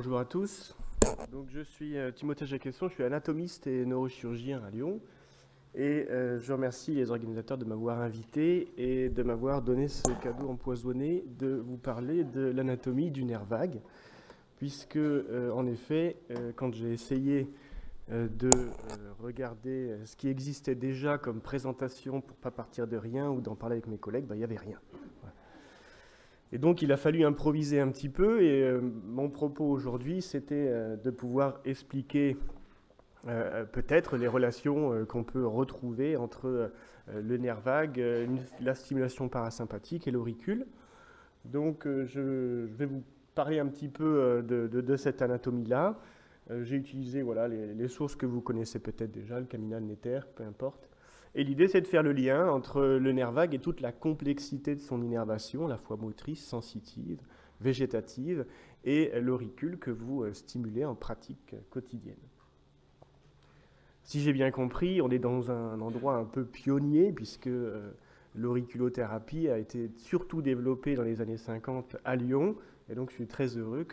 Bonjour à tous. Donc, je suis Timothée Jacquesson, je suis anatomiste et neurochirurgien à Lyon. Et je remercie les organisateurs de m'avoir invité et de m'avoir donné ce cadeau empoisonné de vous parler de l'anatomie du nerf vague. Puisque, en effet, quand j'ai essayé de regarder ce qui existait déjà comme présentation pour ne pas partir de rien ou d'en parler avec mes collègues, il n'y avait rien. Et donc, il a fallu improviser un petit peu, et mon propos aujourd'hui, c'était de pouvoir expliquer peut-être les relations qu'on peut retrouver entre le nerf vague, la stimulation parasympathique et l'auricule. Donc, je vais vous parler un petit peu de cette anatomie-là. J'ai utilisé voilà, les sources que vous connaissez peut-être déjà, le caminal Netter, peu importe. Et l'idée, c'est de faire le lien entre le nerf vague et toute la complexité de son innervation, à la fois motrice, sensitive, végétative, et l'auricule que vous stimulez en pratique quotidienne. Si j'ai bien compris, on est dans un endroit un peu pionnier, puisque l'auriculothérapie a été surtout développée dans les années 50 à Lyon, et donc je suis très heureux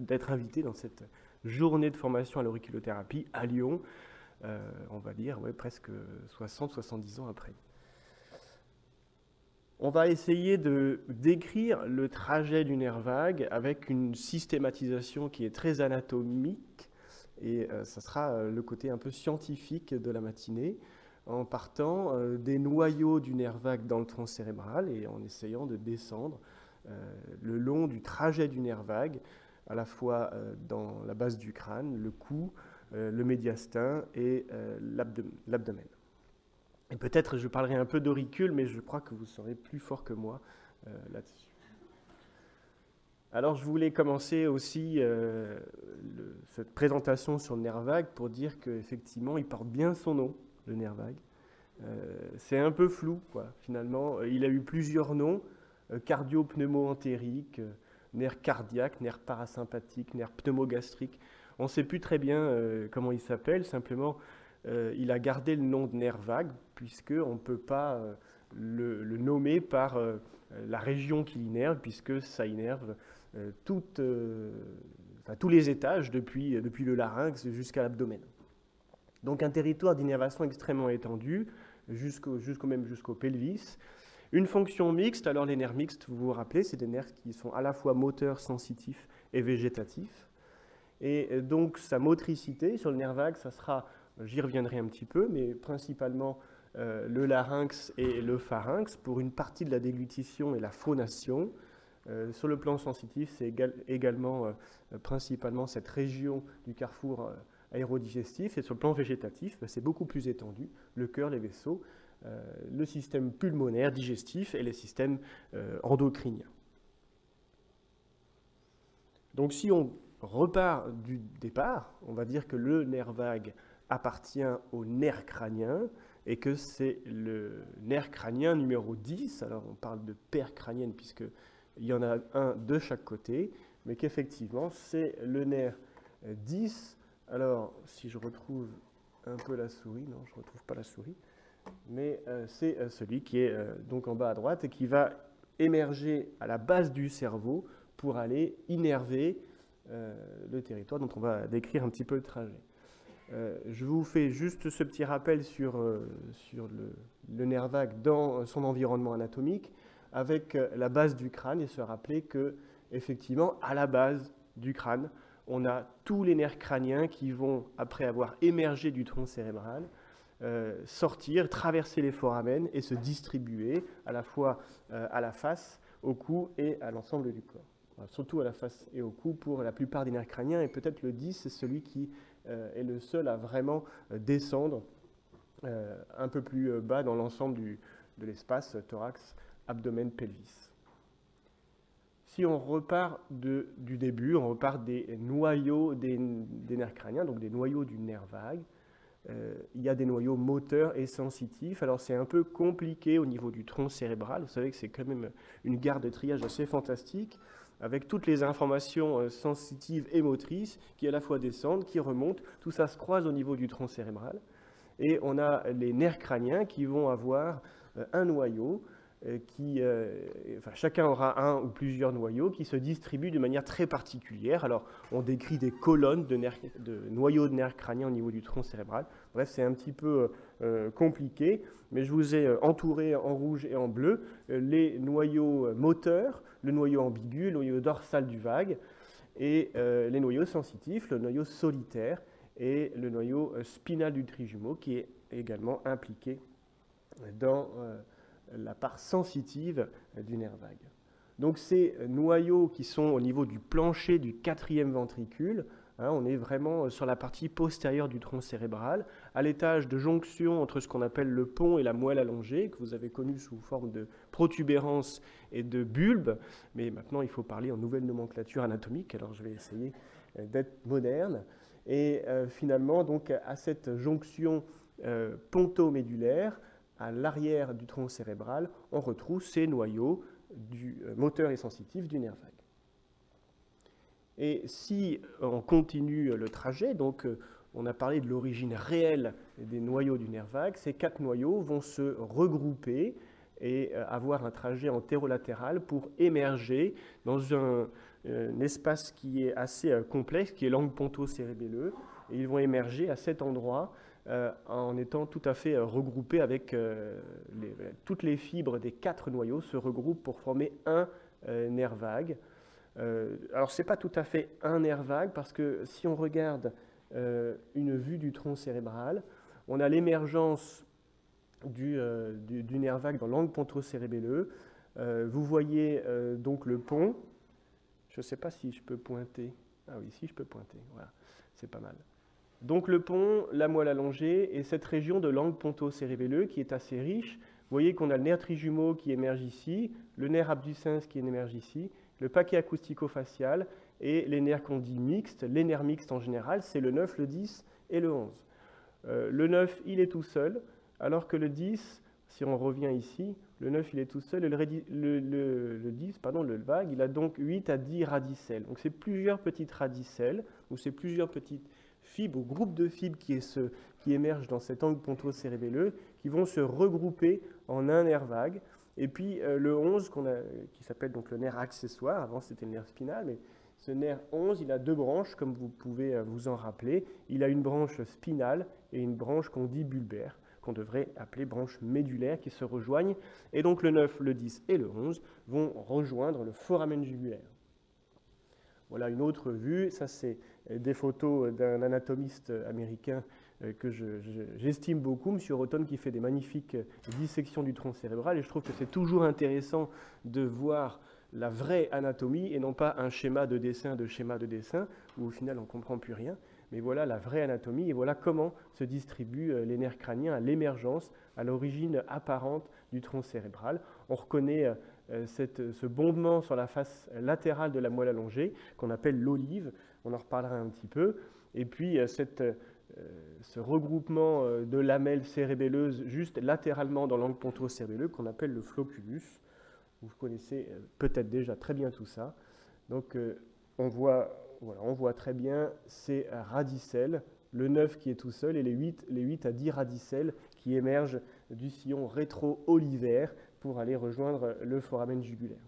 d'être invité dans cette journée de formation à l'auriculothérapie à Lyon, on va dire presque 60-70 ans après. On va essayer de décrire le trajet du nerf vague avec une systématisation qui est très anatomique, et ça sera le côté un peu scientifique de la matinée, en partant des noyaux du nerf vague dans le tronc cérébral et en essayant de descendre le long du trajet du nerf vague, à la fois dans la base du crâne, le cou, le médiastin et l'abdomen. Et peut-être je parlerai un peu d'auricule, mais je crois que vous serez plus fort que moi là-dessus. Alors je voulais commencer aussi cette présentation sur le nerf vague pour dire qu'effectivement il porte bien son nom, le nerf vague. C'est un peu flou, quoi, finalement. Il a eu plusieurs noms, cardio-pneumo-entérique, nerf cardiaque, nerf parasympathique, nerf pneumogastrique. On ne sait plus très bien comment il s'appelle, simplement il a gardé le nom de nerf vague, puisqu'on ne peut pas le nommer par la région qui l'innerve, puisque ça innerve tous les étages, depuis le larynx jusqu'à l'abdomen. Donc un territoire d'innervation extrêmement étendu, jusqu'au pelvis. Une fonction mixte, alors les nerfs mixtes, vous vous rappelez, c'est des nerfs qui sont à la fois moteurs, sensitifs et végétatifs. Et donc sa motricité sur le nerf vague, ça sera, j'y reviendrai un petit peu, mais principalement le larynx et le pharynx pour une partie de la déglutition et la phonation. Sur le plan sensitif, c'est également principalement cette région du carrefour aérodigestif, et sur le plan végétatif, c'est beaucoup plus étendu, le cœur, les vaisseaux, le système pulmonaire, digestif et les systèmes endocriniens. Donc si on repart du départ, on va dire que le nerf vague appartient au nerf crânien et que c'est le nerf crânien numéro 10, alors on parle de paire crânienne puisqu'il y en a un de chaque côté, mais qu'effectivement c'est le nerf 10. Alors si je retrouve un peu la souris, non je ne retrouve pas la souris, mais c'est celui qui est donc en bas à droite et qui va émerger à la base du cerveau pour aller innerver le territoire dont on va décrire un petit peu le trajet. Je vous fais juste ce petit rappel sur le nerf vague dans son environnement anatomique avec la base du crâne et se rappeler que effectivement à la base du crâne on a tous les nerfs crâniens qui vont, après avoir émergé du tronc cérébral, sortir, traverser les foramens et se distribuer à la fois à la face, au cou et à l'ensemble du corps. Enfin, surtout à la face et au cou pour la plupart des nerfs crâniens, et peut-être le 10, c'est celui qui est le seul à vraiment descendre un peu plus bas dans l'ensemble de l'espace thorax, abdomen, pelvis. Si on repart du début, on repart des noyaux des nerfs crâniens, donc des noyaux du nerf vague, il y a des noyaux moteurs et sensitifs. Alors c'est un peu compliqué au niveau du tronc cérébral. Vous savez que c'est quand même une gare de triage assez fantastique, avec toutes les informations sensitives et motrices qui à la fois descendent, qui remontent. Tout ça se croise au niveau du tronc cérébral. Et on a les nerfs crâniens qui vont avoir un noyau chacun aura un ou plusieurs noyaux qui se distribuent de manière très particulière. Alors, on décrit des colonnes de noyaux de nerfs crâniens au niveau du tronc cérébral. Bref, c'est un petit peu compliqué, mais je vous ai entouré en rouge et en bleu les noyaux moteurs, le noyau ambigu, le noyau dorsal du vague, et les noyaux sensitifs, le noyau solitaire et le noyau spinal du trijumeau qui est également impliqué dans la part sensitive du nerf vague. Donc ces noyaux qui sont au niveau du plancher du quatrième ventricule, on est vraiment sur la partie postérieure du tronc cérébral, à l'étage de jonction entre ce qu'on appelle le pont et la moelle allongée, que vous avez connu sous forme de protubérance et de bulbe, mais maintenant il faut parler en nouvelle nomenclature anatomique, alors je vais essayer d'être moderne. Et finalement, donc, à cette jonction pontomédulaire, à l'arrière du tronc cérébral, on retrouve ces noyaux moteurs et sensitifs du nerf vague. Et si on continue le trajet, donc on a parlé de l'origine réelle des noyaux du nerf vague, ces 4 noyaux vont se regrouper et avoir un trajet antérolatéral pour émerger dans un espace qui est assez complexe, qui est l'angle ponto-cérébelleux, et ils vont émerger à cet endroit en étant tout à fait regroupés avec toutes les fibres des 4 noyaux se regroupent pour former un nerf vague. Alors ce n'est pas tout à fait un nerf vague parce que si on regarde une vue du tronc cérébral, on a l'émergence du nerf vague dans l'angle ponto-cérébelleux. Vous voyez donc le pont. Je ne sais pas si je peux pointer. Ah oui, si je peux pointer. Voilà, c'est pas mal. Donc le pont, la moelle allongée et cette région de l'angle ponto-cérébelleux qui est assez riche. Vous voyez qu'on a le nerf trijumeau qui émerge ici, le nerf abducens qui émerge ici, le paquet acoustico-facial et les nerfs qu'on dit mixtes. Les nerfs mixtes en général, c'est le 9, le 10 et le 11. Le 9, il est tout seul, alors que le 10, si on revient ici, le 9, il est tout seul, et le 10, pardon, le vague, il a donc 8 à 10 radicelles. Donc c'est plusieurs petites radicelles, ou c'est plusieurs petites fibres, ou groupes de fibres qui émergent dans cet angle ponto-cérébelleux, qui vont se regrouper en un nerf vague. Et puis le 11, qui s'appelle donc le nerf accessoire, avant c'était le nerf spinal, mais ce nerf 11, il a 2 branches, comme vous pouvez vous en rappeler. Il a une branche spinale et une branche qu'on dit bulbaire, qu'on devrait appeler branche médulaire, qui se rejoignent. Et donc le 9, le 10 et le 11 vont rejoindre le foramen jugulaire. Voilà une autre vue. Ça, c'est des photos d'un anatomiste américain que j'estime beaucoup, M. Roton, qui fait des magnifiques dissections du tronc cérébral. Et je trouve que c'est toujours intéressant de voir la vraie anatomie et non pas un schéma de dessin, où au final on ne comprend plus rien. Mais voilà la vraie anatomie et voilà comment se distribuent les nerfs crâniens à l'émergence, à l'origine apparente du tronc cérébral. On reconnaît ce bombement sur la face latérale de la moelle allongée qu'on appelle l'olive. On en reparlera un petit peu. Et puis ce regroupement de lamelles cérébelleuses juste latéralement dans l'angle ponto-cérébelleux qu'on appelle le flocculus. Vous connaissez peut-être déjà très bien tout ça. Donc on voit très bien ces radicelles, le 9 qui est tout seul et les 8 à 10 radicelles qui émergent du sillon rétro-olivaire pour aller rejoindre le foramen jugulaire.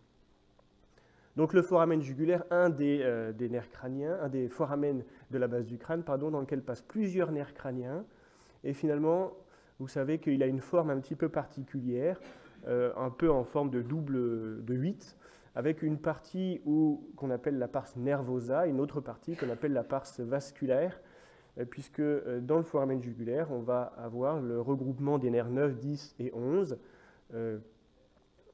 Donc le foramen jugulaire, un des nerfs crâniens, un des foramens de la base du crâne, dans lequel passent plusieurs nerfs crâniens. Et finalement, vous savez qu'il a une forme un petit peu particulière, un peu en forme de double de 8, avec une partie qu'on appelle la pars nervosa, une autre partie qu'on appelle la pars vasculaire, puisque dans le foramen jugulaire, on va avoir le regroupement des nerfs 9, 10 et 11.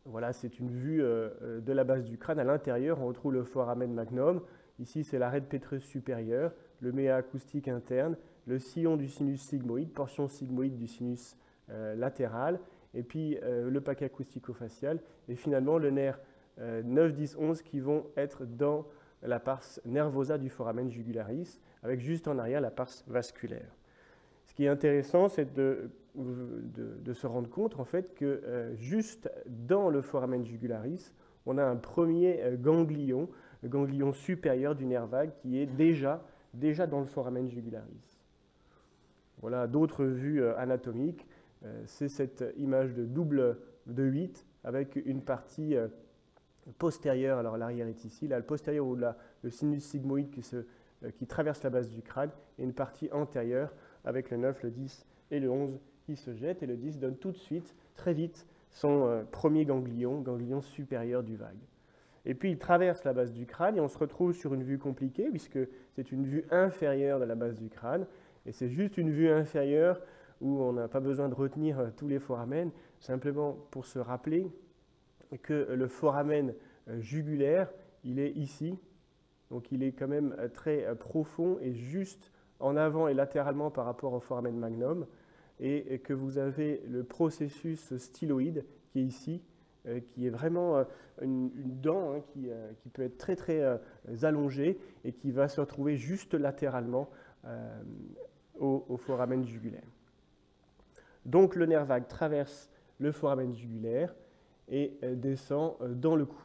Voilà, c'est une vue de la base du crâne. À l'intérieur, on retrouve le foramen magnum. Ici, c'est l'arrêt de pétreux supérieur, le méa acoustique interne, le sillon du sinus sigmoïde, portion sigmoïde du sinus latéral, et puis le paquet acoustico-facial, et finalement le nerf 9, 10, 11 qui vont être dans la pars nervosa du foramen jugularis, avec juste en arrière la pars vasculaire. Ce qui est intéressant, c'est de se rendre compte en fait que juste dans le foramen jugularis, on a un premier ganglion, le ganglion supérieur du nerf vague qui est déjà dans le foramen jugularis. Voilà d'autres vues anatomiques. C'est cette image de double de 8 avec une partie postérieure, alors l'arrière est ici, là, le postérieur ou le sinus sigmoïde qui traverse la base du crâne, et une partie antérieure avec le 9, le 10 et le 11 qui se jettent, et le 10 donne tout de suite, très vite, son premier ganglion supérieur du vague. Et puis il traverse la base du crâne et on se retrouve sur une vue compliquée puisque c'est une vue inférieure de la base du crâne, et c'est juste une vue inférieure où on n'a pas besoin de retenir tous les foramen, simplement pour se rappeler que le foramen jugulaire, il est ici, donc il est quand même très profond et juste en avant et latéralement par rapport au foramen magnum, et que vous avez le processus styloïde qui est ici, qui est vraiment une dent hein, qui peut être très très allongée et qui va se retrouver juste latéralement au foramen jugulaire. Donc le nerf vague traverse le foramen jugulaire et descend dans le cou.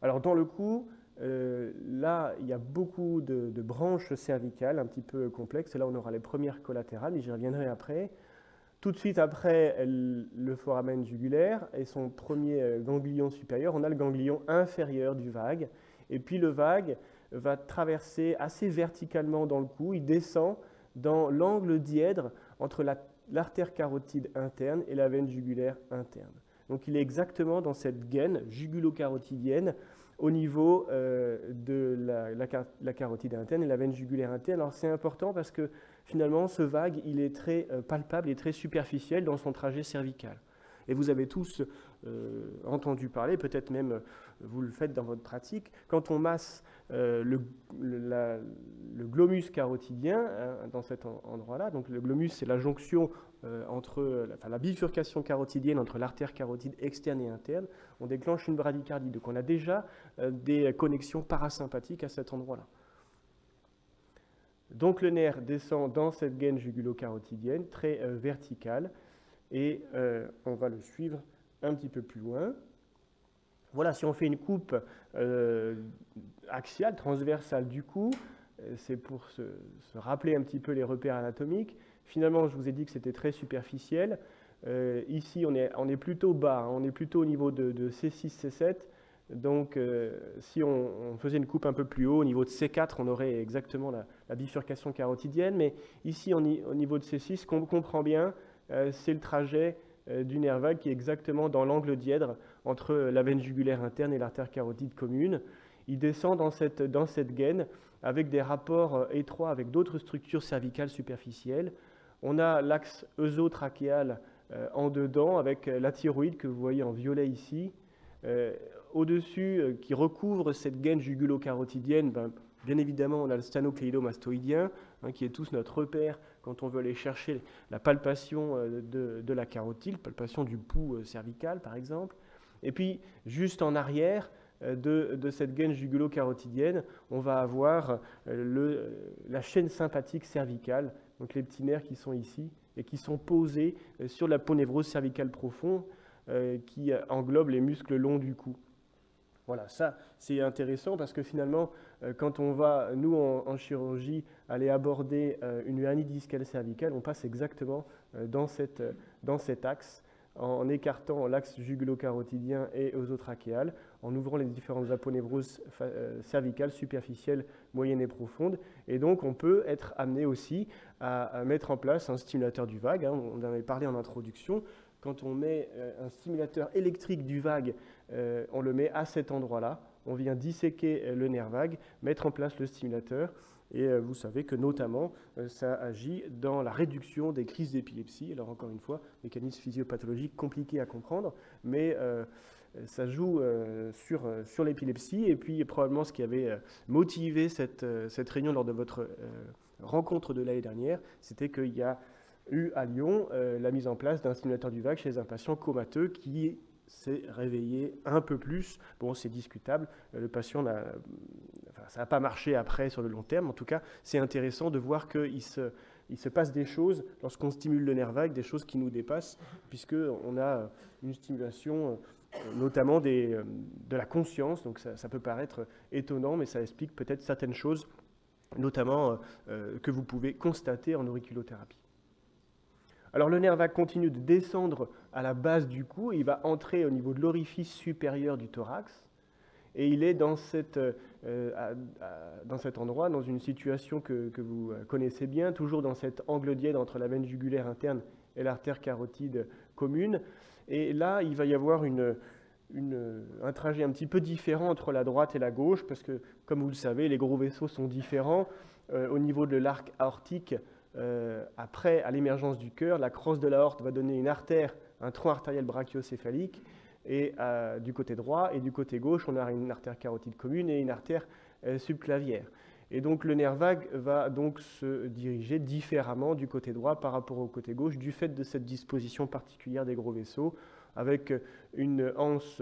Alors dans le cou, là il y a beaucoup de branches cervicales un petit peu complexes, et là on aura les premières collatérales, mais j'y reviendrai après. Tout de suite après le foramen jugulaire et son premier ganglion supérieur, on a le ganglion inférieur du vague, et puis le vague va traverser assez verticalement dans le cou, il descend dans l'angle dièdre entre l'artère carotide interne et la veine jugulaire interne. Donc il est exactement dans cette gaine jugulo-carotidienne au niveau de la carotide interne et la veine jugulaire interne. Alors c'est important parce que finalement ce vague il est très palpable et très superficiel dans son trajet cervical. Et vous avez tous entendu parler, peut-être même vous le faites dans votre pratique, quand on masse le glomus carotidien hein, dans cet endroit-là, donc le glomus c'est la jonction entre la bifurcation carotidienne entre l'artère carotide externe et interne, on déclenche une bradycardie. Donc on a déjà des connexions parasympathiques à cet endroit-là. Donc le nerf descend dans cette gaine jugulo-carotidienne, très verticale, et on va le suivre un petit peu plus loin. Voilà, si on fait une coupe axiale, transversale du cou, c'est pour se rappeler un petit peu les repères anatomiques. Finalement, je vous ai dit que c'était très superficiel. Ici, on est plutôt bas, hein, on est plutôt au niveau de C6, C7. Donc, si on faisait une coupe un peu plus haut, au niveau de C4, on aurait exactement la bifurcation carotidienne. Mais ici, au niveau de C6, ce qu'on comprend bien, c'est le trajet du nerf vague qui est exactement dans l'angle dièdre entre la veine jugulaire interne et l'artère carotide commune. Il descend dans cette gaine avec des rapports étroits avec d'autres structures cervicales superficielles. On a l'axe œsotrachéal en dedans avec la thyroïde que vous voyez en violet ici. Au-dessus, qui recouvre cette gaine jugulo-carotidienne, bien évidemment, on a le sternocléidomastoïdien, hein, qui est tous notre repère quand on veut aller chercher la palpation de la carotide, palpation du pouls cervical, par exemple. Et puis, juste en arrière de cette gaine jugulo-carotidienne, on va avoir la chaîne sympathique cervicale, donc les petits nerfs qui sont ici et qui sont posés sur la ponévrose cervicale profonde qui englobe les muscles longs du cou. Voilà, ça c'est intéressant parce que finalement, quand on va, nous en chirurgie, aller aborder une hernie discale cervicale, on passe exactement dans cet axe, en écartant l'axe jugulo-carotidien et œsotrachéal, en ouvrant les différentes aponevroses cervicales superficielles, moyennes et profondes. Et donc on peut être amené aussi à mettre en place un stimulateur du vague, hein, on en avait parlé en introduction. Quand on met un stimulateur électrique du vague, on le met à cet endroit-là, on vient disséquer le nerf vague, mettre en place le stimulateur, et vous savez que notamment ça agit dans la réduction des crises d'épilepsie. Alors encore une fois, mécanisme physiopathologique compliqué à comprendre, mais ça joue sur l'épilepsie, et puis probablement ce qui avait motivé cette réunion lors de votre rencontre de l'année dernière, c'était qu'il y a eu à Lyon la mise en place d'un stimulateur du vague chez un patient comateux qui s'est réveillé un peu plus. Bon, c'est discutable, le patient ça n'a pas marché après sur le long terme. En tout cas, c'est intéressant de voir qu'il se passe des choses lorsqu'on stimule le nerf vague, des choses qui nous dépassent, puisqu'on a une stimulation notamment de la conscience. Donc ça peut paraître étonnant, mais ça explique peut-être certaines choses, notamment que vous pouvez constater en auriculothérapie. Alors le nerf vague continue de descendre à la base du cou, et il va entrer au niveau de l'orifice supérieur du thorax, et il est dans cet endroit, dans une situation que vous connaissez bien, toujours dans cet angle diède entre la veine jugulaire interne et l'artère carotide commune. Et là, il va y avoir un trajet un petit peu différent entre la droite et la gauche, parce que, comme vous le savez, les gros vaisseaux sont différents. Au niveau de l'arc aortique, après, à l'émergence du cœur, la crosse de l'aorte va donner une artère, un tronc artériel brachiocéphalique, et du côté droit, et du côté gauche, on a une artère carotide commune et une artère subclavière. Et donc le nerf vague va donc se diriger différemment du côté droit par rapport au côté gauche, du fait de cette disposition particulière des gros vaisseaux, avec une anse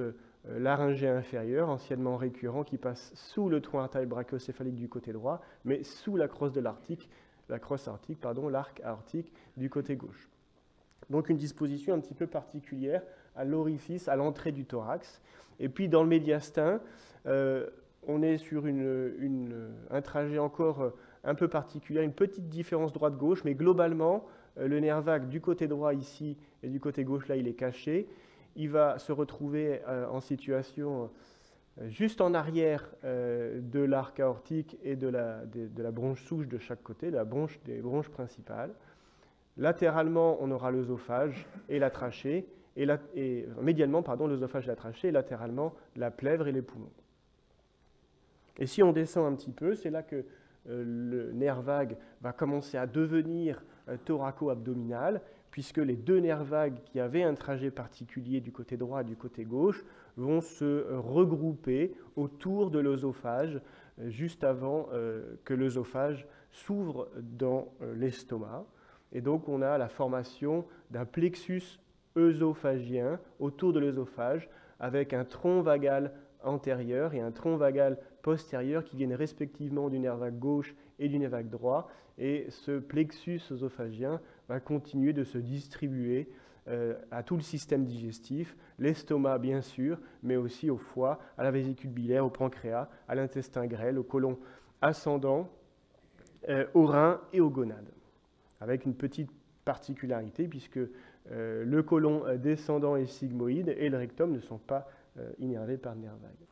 laryngée inférieure, anciennement récurrent, qui passe sous le tronc artériel brachiocéphalique du côté droit, mais sous la crosse de l'arc aortique du côté gauche. Donc une disposition un petit peu particulière à l'orifice, à l'entrée du thorax. Et puis dans le médiastin, on est sur un trajet encore un peu particulier, une petite différence droite-gauche, mais globalement, le nerf vague du côté droit ici et du côté gauche là, il est caché. Il va se retrouver en situation juste en arrière de l'arc aortique et de la bronche souche de chaque côté, des bronches principales. Latéralement, on aura l'œsophage et la trachée, médialement, l'œsophage et la trachée, et latéralement, la plèvre et les poumons. Et si on descend un petit peu, c'est là que le nerf vague va commencer à devenir thoraco-abdominal, puisque les deux nerfs vagues qui avaient un trajet particulier du côté droit et du côté gauche vont se regrouper autour de l'œsophage, juste avant que l'œsophage s'ouvre dans l'estomac. Et donc on a la formation d'un plexus œsophagien autour de l'œsophage, avec un tronc vagal antérieur et un tronc vagal postérieur qui viennent respectivement du nerf vague gauche et du nerf vague droit. Et ce plexus œsophagien va continuer de se distribuer à tout le système digestif, l'estomac bien sûr, mais aussi au foie, à la vésicule biliaire, au pancréas, à l'intestin grêle, au côlon ascendant, aux reins et aux gonades. Avec une petite particularité, puisque le côlon descendant est sigmoïde et le rectum ne sont pas innervés par le nerf vague.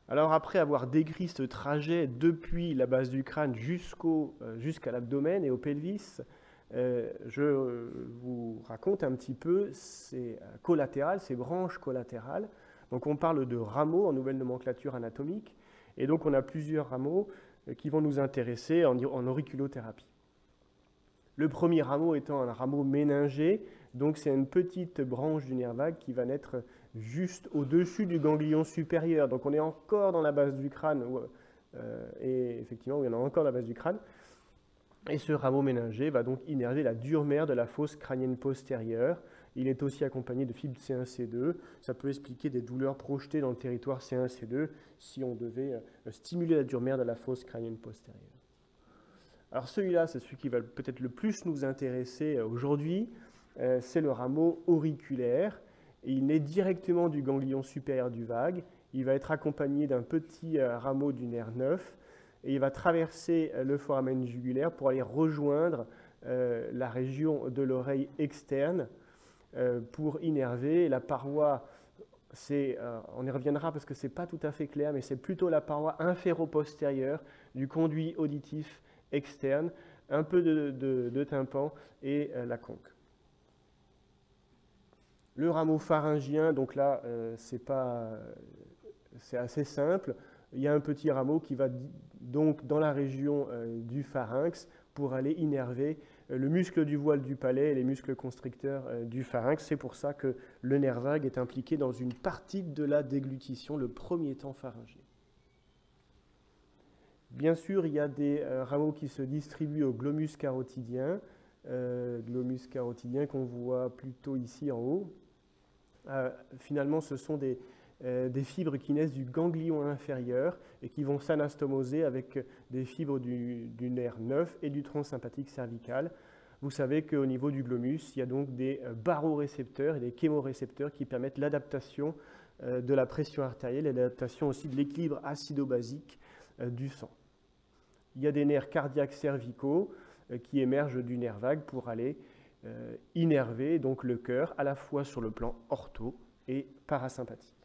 Alors après avoir décrit ce trajet depuis la base du crâne jusqu'à l'abdomen et au pelvis, je vous raconte un petit peu ces collatérales, ces branches collatérales. Donc on parle de rameaux en nouvelle nomenclature anatomique, et donc on a plusieurs rameaux qui vont nous intéresser en auriculothérapie. Le premier rameau étant un rameau méningé, donc c'est une petite branche du nerf vague qui va naître juste au-dessus du ganglion supérieur. Donc on est encore dans la base du crâne, et effectivement, il y en a encore dans la base du crâne. Et ce rameau méningé va donc innerver la dure mère de la fosse crânienne postérieure. Il est aussi accompagné de fibres C1-C2. Ça peut expliquer des douleurs projetées dans le territoire C1-C2 si on devait stimuler la dure mère de la fosse crânienne postérieure. Alors celui-là, c'est celui qui va peut-être le plus nous intéresser aujourd'hui. C'est le rameau auriculaire. Et il naît directement du ganglion supérieur du vague. Il va être accompagné d'un petit rameau du nerf 9. Et il va traverser le foramen jugulaire pour aller rejoindre la région de l'oreille externe pour innerver la paroi. On y reviendra parce que ce n'est pas tout à fait clair, mais c'est plutôt la paroi inféro-postérieure du conduit auditif externe, un peu de tympan et la conque. Le rameau pharyngien, donc là, c'est assez simple. Il y a un petit rameau qui va donc dans la région du pharynx pour aller innerver le muscle du voile du palais et les muscles constricteurs du pharynx. C'est pour ça que le nerf vague est impliqué dans une partie de la déglutition, le premier temps pharyngé. Bien sûr, il y a des rameaux qui se distribuent au glomus carotidien qu'on voit plutôt ici en haut. Finalement, ce sont des fibres qui naissent du ganglion inférieur et qui vont s'anastomoser avec des fibres du nerf 9 et du tronc sympathique cervical. Vous savez qu'au niveau du glomus, il y a donc des barorécepteurs et des chémorécepteurs qui permettent l'adaptation de la pression artérielle et l'adaptation aussi de l'équilibre acido-basique du sang. Il y a des nerfs cardiaques cervicaux qui émergent du nerf vague pour aller innerver donc le cœur à la fois sur le plan ortho et parasympathique.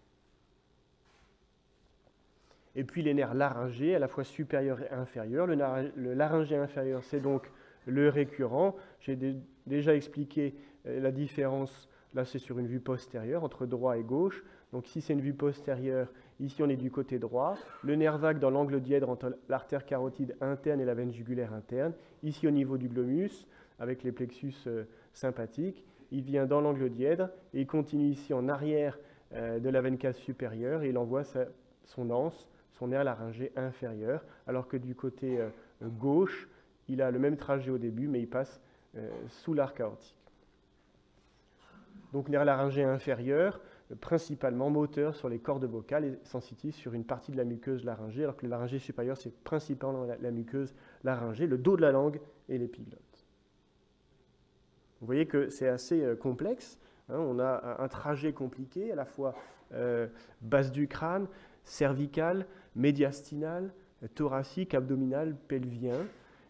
Et puis les nerfs laryngés, à la fois supérieurs et inférieurs. Le laryngé inférieur, c'est donc le récurrent. J'ai déjà expliqué la différence, là c'est sur une vue postérieure, entre droit et gauche. Donc ici c'est une vue postérieure, ici on est du côté droit. Le nerf vague dans l'angle dièdre entre l'artère carotide interne et la veine jugulaire interne. Ici au niveau du glomus, avec les plexus sympathiques. Il vient dans l'angle dièdre et il continue ici en arrière de la veine cave supérieure et il envoie son anse, son nerf laryngé inférieur, alors que du côté gauche, il a le même trajet au début, mais il passe sous l'arc aortique. Donc nerf laryngé inférieur, principalement moteur sur les cordes vocales et sensitif sur une partie de la muqueuse laryngée, alors que le laryngé supérieur, c'est principalement la muqueuse laryngée, le dos de la langue et l'épiglotte. Vous voyez que c'est assez complexe. Hein, on a un trajet compliqué, à la fois base du crâne, cervical, médiastinal, thoracique, abdominal, pelvien,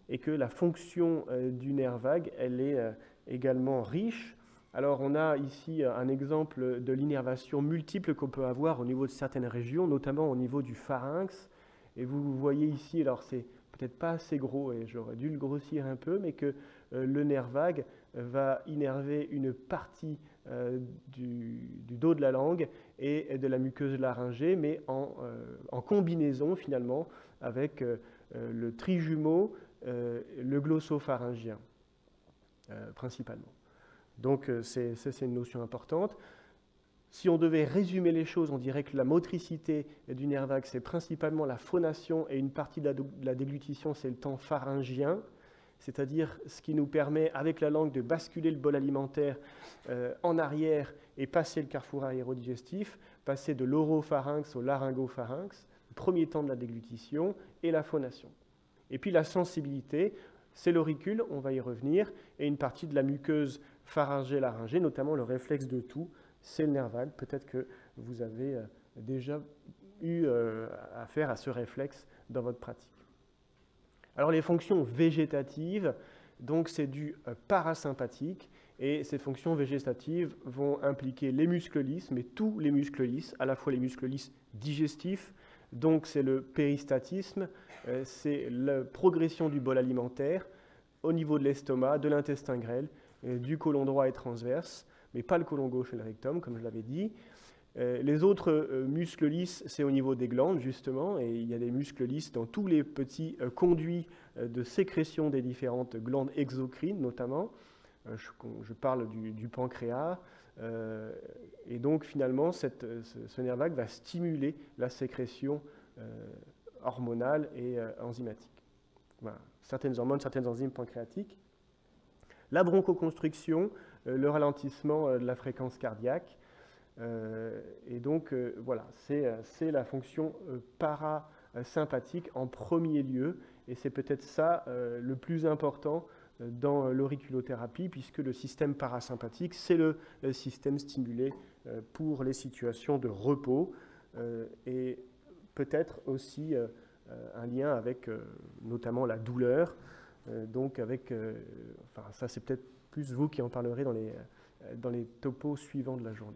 et que la fonction du nerf vague, elle est également riche. Alors on a ici un exemple de l'innervation multiple qu'on peut avoir au niveau de certaines régions, notamment au niveau du pharynx. Et vous voyez ici, alors c'est peut-être pas assez gros, et j'aurais dû le grossir un peu, mais que le nerf vague va innerver une partie du dos de la langue et de la muqueuse laryngée, mais en combinaison finalement avec le trijumeau, le glossopharyngien, principalement. Donc c'est une notion importante. Si on devait résumer les choses, on dirait que la motricité du nerf vague, c'est principalement la phonation et une partie de la déglutition, c'est le temps pharyngien, c'est-à-dire ce qui nous permet, avec la langue, de basculer le bol alimentaire en arrière et passer le carrefour aérodigestif, passer de l'oropharynx au laryngopharynx, le premier temps de la déglutition et la phonation. Et puis la sensibilité, c'est l'auricule, on va y revenir, et une partie de la muqueuse pharyngée-laryngée, notamment le réflexe de toux, c'est le nerf vague. Peut-être que vous avez déjà eu affaire à ce réflexe dans votre pratique. Alors les fonctions végétatives, donc c'est du parasympathique, et ces fonctions végétatives vont impliquer les muscles lisses, mais tous les muscles lisses, à la fois les muscles lisses digestifs, donc c'est le péristatisme, c'est la progression du bol alimentaire au niveau de l'estomac, de l'intestin grêle, du côlon droit et transverse, mais pas le côlon gauche et le rectum, comme je l'avais dit. Les autres muscles lisses, c'est au niveau des glandes, justement, et il y a des muscles lisses dans tous les petits conduits de sécrétion des différentes glandes exocrines, notamment. Je parle du pancréas, et donc finalement, ce nerf vague va stimuler la sécrétion hormonale et enzymatique. Voilà. Certaines hormones, certaines enzymes pancréatiques. La bronchoconstriction, le ralentissement de la fréquence cardiaque. Et donc, voilà, c'est la fonction parasympathique en premier lieu. Et c'est peut-être ça le plus important dans l'auriculothérapie, puisque le système parasympathique, c'est le système stimulé pour les situations de repos. Et peut-être aussi un lien avec notamment la douleur. Donc avec, enfin ça c'est peut-être plus vous qui en parlerez dans les topos suivants de la journée.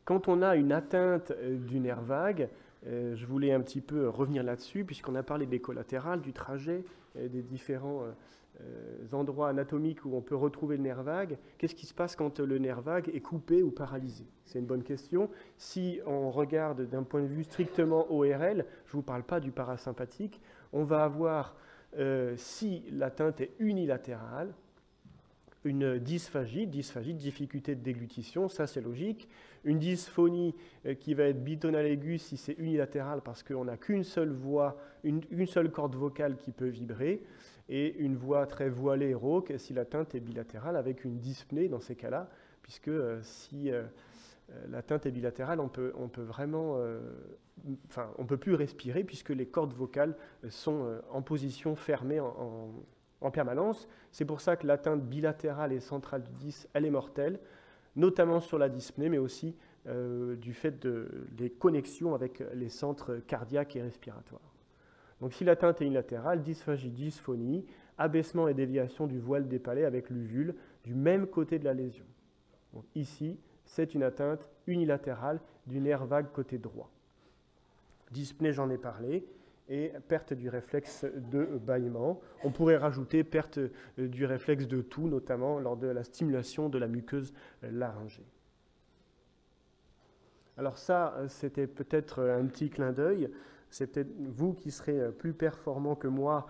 Quand on a une atteinte du nerf vague, je voulais un petit peu revenir là-dessus, puisqu'on a parlé des collatérales, du trajet, des différents endroits anatomiques où on peut retrouver le nerf vague. Qu'est-ce qui se passe quand le nerf vague est coupé ou paralysé? C'est une bonne question. Si on regarde d'un point de vue strictement ORL, je ne vous parle pas du parasympathique, on va avoir, si l'atteinte est unilatérale, une dysphagie, difficulté de déglutition, ça c'est logique. Une dysphonie qui va être bitonale aiguë si c'est unilatéral parce qu'on n'a qu'une seule voix, une seule corde vocale qui peut vibrer, et une voix très voilée et rauque si l'atteinte est bilatérale avec une dyspnée dans ces cas-là, puisque si l'atteinte est bilatérale, on peut vraiment, on peut plus respirer puisque les cordes vocales sont en position fermée en permanence. C'est pour ça que l'atteinte bilatérale et centrale du 10, elle est mortelle, notamment sur la dyspnée, mais aussi du fait des connexions avec les centres cardiaques et respiratoires. Donc si l'atteinte est unilatérale, dysphagie, dysphonie, abaissement et déviation du voile des palais avec l'uvule du même côté de la lésion. Donc ici, c'est une atteinte unilatérale du nerf vague côté droit. Dyspnée, j'en ai parlé, et perte du réflexe de bâillement. On pourrait rajouter perte du réflexe de toux, notamment lors de la stimulation de la muqueuse laryngée. Alors ça, c'était peut-être un petit clin d'œil. C'est peut-être vous qui serez plus performant que moi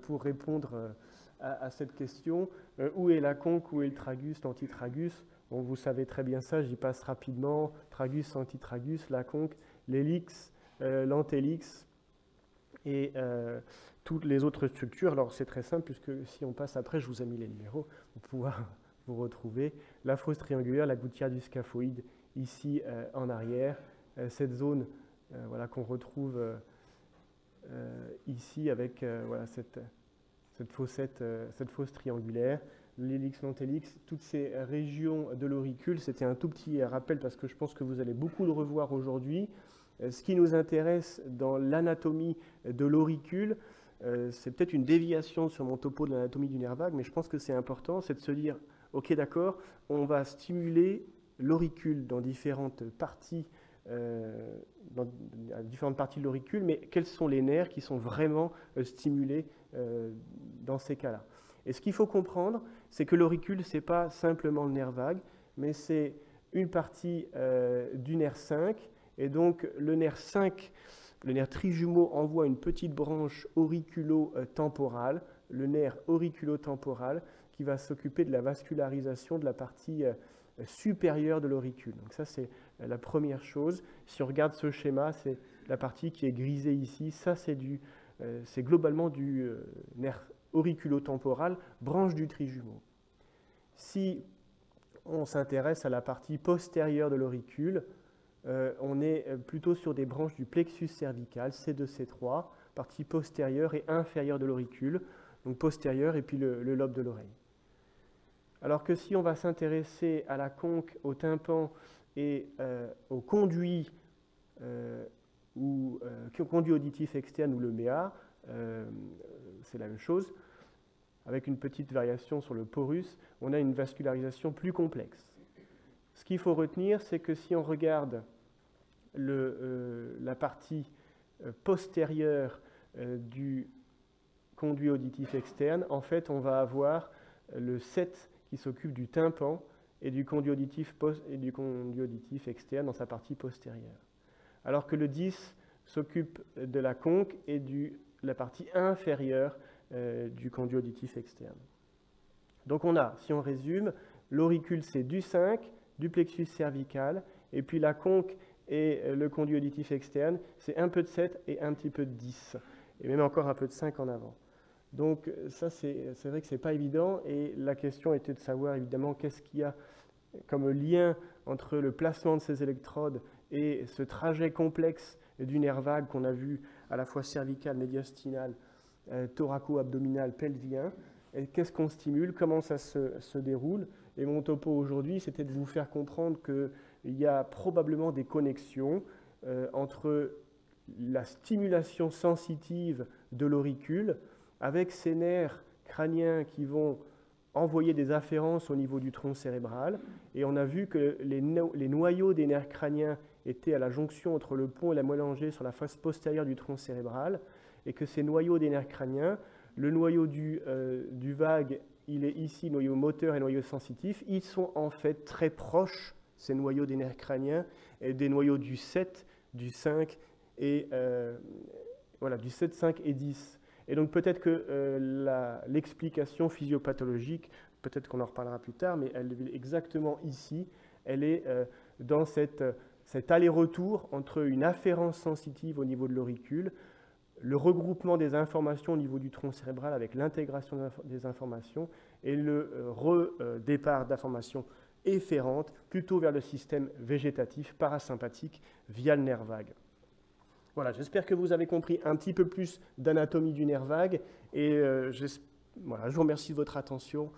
pour répondre à cette question. Où est la conque, où est le tragus, l'antitragus? Bon, vous savez très bien ça, j'y passe rapidement. Tragus, antitragus, la conque, l'hélix, l'antélix et toutes les autres structures. Alors c'est très simple puisque si on passe après, je vous ai mis les numéros pour pouvoir vous retrouver. La fosse triangulaire, la gouttière du scaphoïde ici en arrière. Cette zone voilà, qu'on retrouve ici avec voilà, cette fosse triangulaire. L'hélix, l'antélix, toutes ces régions de l'auricule, c'était un tout petit rappel parce que je pense que vous allez beaucoup le revoir aujourd'hui. Ce qui nous intéresse dans l'anatomie de l'auricule, c'est peut-être une déviation sur mon topo de l'anatomie du nerf vague, mais je pense que c'est important, c'est de se dire, ok d'accord, on va stimuler l'auricule dans différentes parties de l'auricule, mais quels sont les nerfs qui sont vraiment stimulés dans ces cas-là? Et ce qu'il faut comprendre, c'est que l'auricule, ce n'est pas simplement le nerf vague, mais c'est une partie du nerf 5. Et donc, le nerf 5, le nerf trijumeau, envoie une petite branche auriculo-temporale, le nerf auriculo-temporal, qui va s'occuper de la vascularisation de la partie supérieure de l'auricule. Donc ça, c'est la première chose. Si on regarde ce schéma, c'est la partie qui est grisée ici. Ça, c'est globalement du nerf auriculo-temporal, branche du trijumeau. Si on s'intéresse à la partie postérieure de l'auricule, on est plutôt sur des branches du plexus cervical, C2, C3, partie postérieure et inférieure de l'auricule, donc postérieure et puis le lobe de l'oreille. Alors que si on va s'intéresser à la conque, au tympan et au conduit, conduit auditif externe ou le MEA, c'est la même chose. Avec une petite variation sur le porus, on a une vascularisation plus complexe. Ce qu'il faut retenir, c'est que si on regarde la partie postérieure du conduit auditif externe, en fait, on va avoir le 7 qui s'occupe du tympan et du conduit auditif externe dans sa partie postérieure. Alors que le 10 s'occupe de la conque et de la partie inférieure du conduit auditif externe. Donc on a, si on résume, l'auricule c'est du 5, du plexus cervical, et puis la conque et le conduit auditif externe, c'est un peu de 7 et un petit peu de 10, et même encore un peu de 5 en avant. Donc ça, c'est vrai que ce n'est pas évident, et la question était de savoir évidemment qu'est-ce qu'il y a comme lien entre le placement de ces électrodes et ce trajet complexe du nerf vague qu'on a vu à la fois cervical, médiastinal, thoraco-abdominal, pelvien. Et qu'est-ce qu'on stimule, comment ça se déroule. Et mon topo aujourd'hui, c'était de vous faire comprendre qu'il y a probablement des connexions entre la stimulation sensitive de l'auricule avec ces nerfs crâniens qui vont envoyer des afférences au niveau du tronc cérébral. Et on a vu que les noyaux des nerfs crâniens étaient à la jonction entre le pont et la moelle langée sur la face postérieure du tronc cérébral, et que ces noyaux des nerfs crâniens, le noyau du vague, il est ici, noyau moteur et noyau sensitif, ils sont en fait très proches, ces noyaux des nerfs crâniens, et des noyaux du 7, du 5 et voilà, du 7, 5 et 10. Et donc peut-être que l'explication physiopathologique, peut-être qu'on en reparlera plus tard, mais elle est exactement ici, elle est dans cet aller-retour entre une afférence sensitive au niveau de l'auricule, le regroupement des informations au niveau du tronc cérébral avec l'intégration des informations et le redépart d'informations efférentes plutôt vers le système végétatif parasympathique via le nerf vague. Voilà, j'espère que vous avez compris un petit peu plus d'anatomie du nerf vague et voilà, je vous remercie de votre attention.